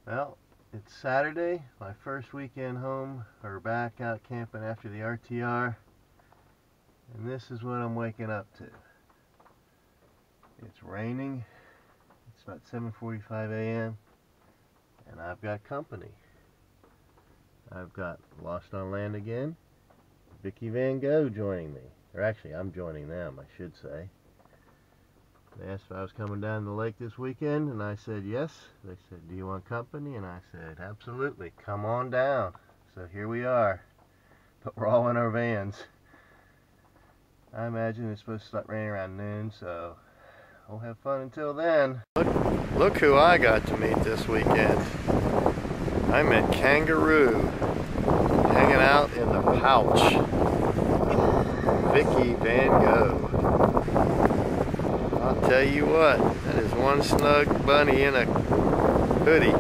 Well, it's Saturday, my first weekend home, or back out camping after the RTR, and this is what I'm waking up to. It's raining, it's about 7:45 a.m., and I've got company. I've got Lost on Land again, Vicky Van Go joining me. Or actually, I'm joining them, I should say. They asked if I was coming down the lake this weekend, and I said yes. They said, do you want company? And I said, absolutely, come on down. So here we are, but we're all in our vans. I imagine it's supposed to start raining around noon, so we'll have fun until then. Look who I got to meet this weekend. I met Kanga Roo, hanging out in the pouch. Vicky Van Go. I'll tell you what, that is one snug bunny in a hoodie.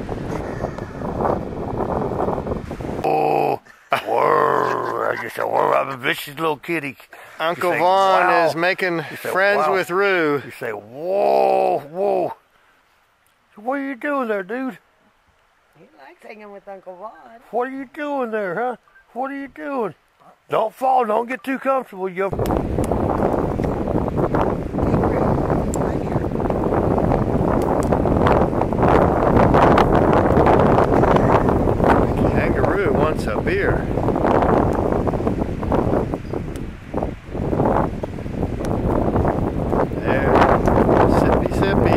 Oh, whoa, I just said, whoa, I'm a vicious little kitty. Uncle say, Vaughn wow. is making friends wow. with Roo. You say, whoa, whoa. So what are you doing there, dude? He likes hanging with Uncle Vaughn. What are you doing there, huh? What are you doing? Don't fall, don't get too comfortable. You Kangaroo wants a beer. There, sippy sippy.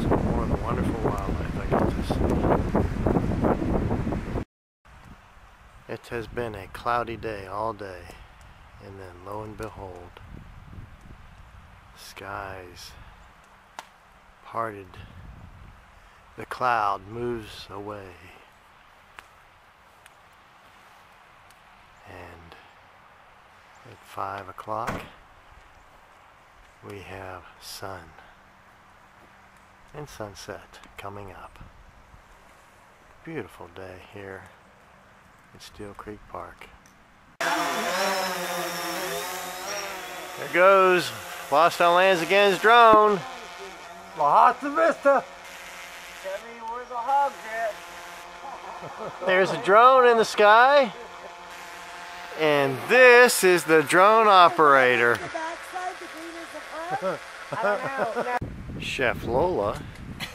Some more of the wonderful wildlife I get to see. It has been a cloudy day all day, and then lo and behold, skies parted, the cloud moves away, and at 5 o'clock we have sun and sunset coming up. Beautiful day here at Steele Creek Park. There goes Lost on Lands Again's drone. La Hasta Vista. Tell me where's the hogs at? There's a drone in the sky, and this is the drone operator. The backside, the green is the front? I don't know. Chef Lola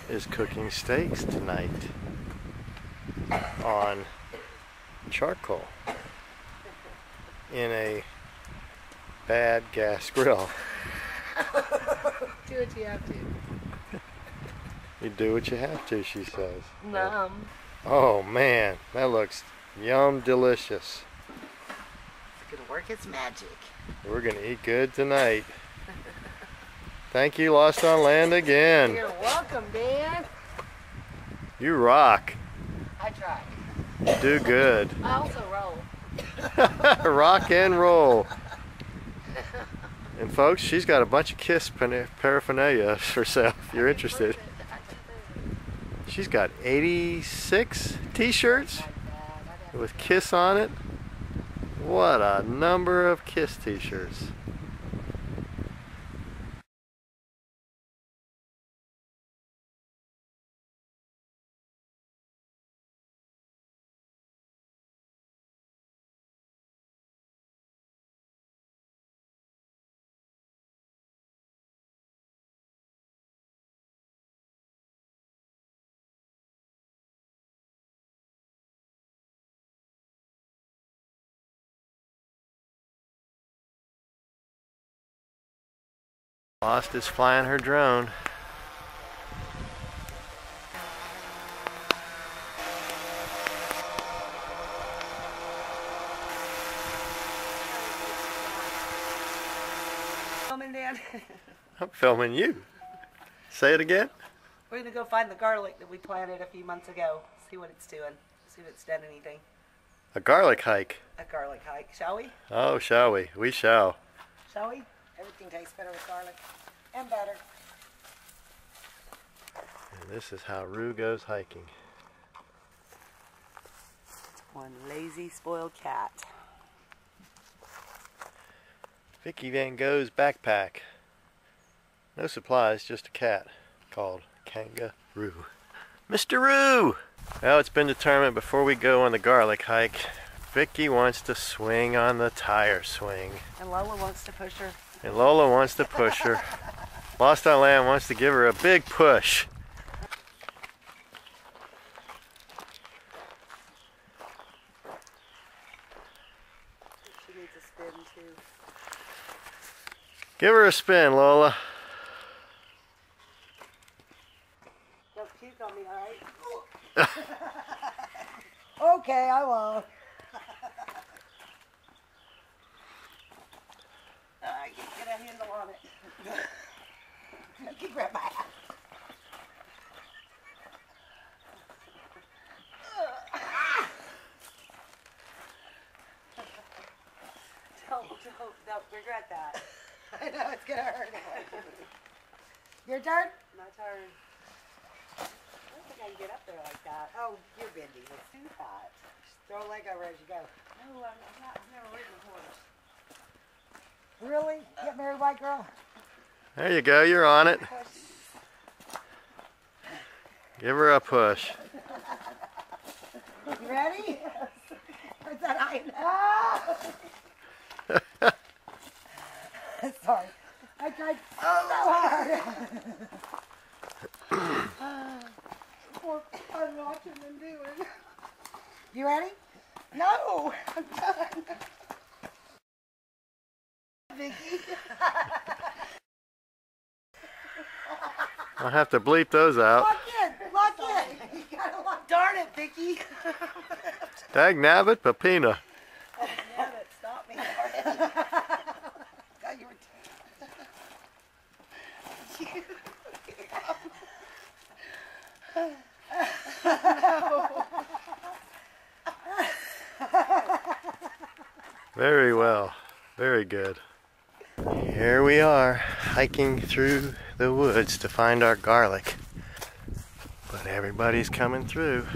is cooking steaks tonight on charcoal in a bad gas grill. Do what you have to. You do what you have to, she says. Numb. Oh man, that looks yum delicious. It's gonna work its magic. We're gonna eat good tonight. Thank you, Lost on Land again. You're welcome, Dan. You rock. I tried. You do good. I also roll. Rock and roll. And folks, she's got a bunch of Kiss paraphernalia for sale if you're interested. She's got 86 t-shirts with Kiss on it. What a number of Kiss t-shirts. Lost is flying her drone. Filming, Dan. I'm filming you. Say it again. We're gonna go find the garlic that we planted a few months ago. See what it's doing. See if it's done anything. A garlic hike. A garlic hike, shall we? Oh, shall we? We shall. Shall we? Everything tastes better with garlic. And butter. And this is how Roo goes hiking. One lazy, spoiled cat. Vicky Van Go's backpack. No supplies, just a cat called Kanga Roo. Mr. Roo! Well, it's been determined before we go on the garlic hike, Vicky wants to swing on the tire swing. And Lola wants to push her. And Lola wants to push her. Lost on Land wants to give her a big push. She needs a spin too. Give her a spin, Lola. Don't puke on me, alright? Okay, I won't. I can get a handle on it. Keep right by. Don't regret that. I know it's gonna hurt. Your turn? My turn. I don't think I can get up there like that. Oh, you're bendy. It's too hot. Just throw a leg over as you go. No, I'm not. I've never ridden a horse. Really? Get married, white girl? There you go, you're on it. Give her a push. You ready? Yes. What's that I know? Sorry. I tried so hard. More fun watching them do it. You ready? No! I'm done. Vicky. I'll have to bleep those out. Lock in! Lock in! You gotta lock. Darn it, Vicky! Dag nabbit, Papina. Nabbit, stop me. God, you were Very well. Very good. Here we are, hiking through the woods to find our garlic. But everybody's coming through.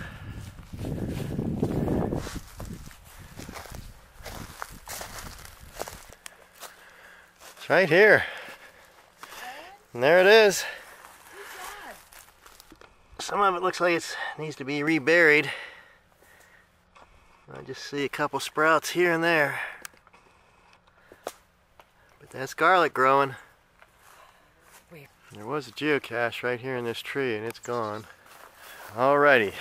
It's right here. And there it is. Some of it looks like it needs to be reburied. I just see a couple sprouts here and there. But that's garlic growing. There was a geocache right here in this tree and it's gone. Alrighty,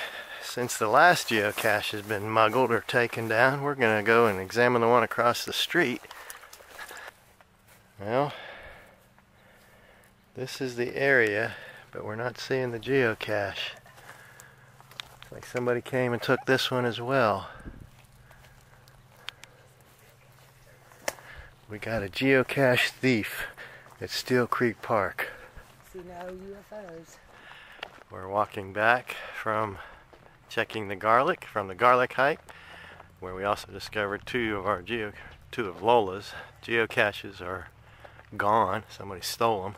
since the last geocache has been muggled or taken down, we're gonna go and examine the one across the street. Well, this is the area, but we're not seeing the geocache. Looks like somebody came and took this one as well. We got a geocache thief at Steele Creek Park. See no UFOs. We're walking back from checking the garlic from the garlic hike, where we also discovered two of Lola's geocaches are gone. Somebody stole them,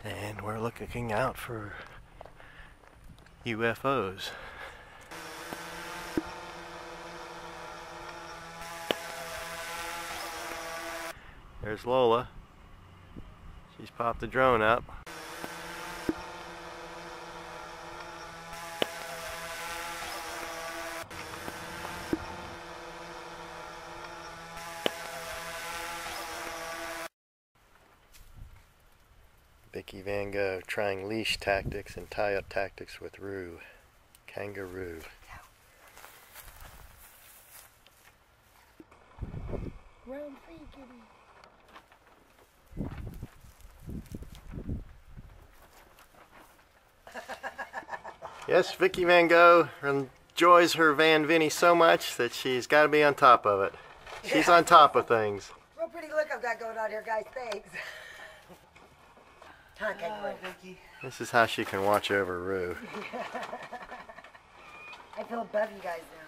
and we're looking out for UFOs. There's Lola. She's popped the drone up. Vicky Van Go trying leash tactics and tie-up tactics with Roo. Kanga Roo. Run free, kitty. Yes, Vicky Van Go enjoys her Van Vinny so much that she's got to be on top of it. She's on top of things. Real pretty look I've got going on here, guys. Thanks. Vicky. This is how she can watch over Rue. I feel above you guys now.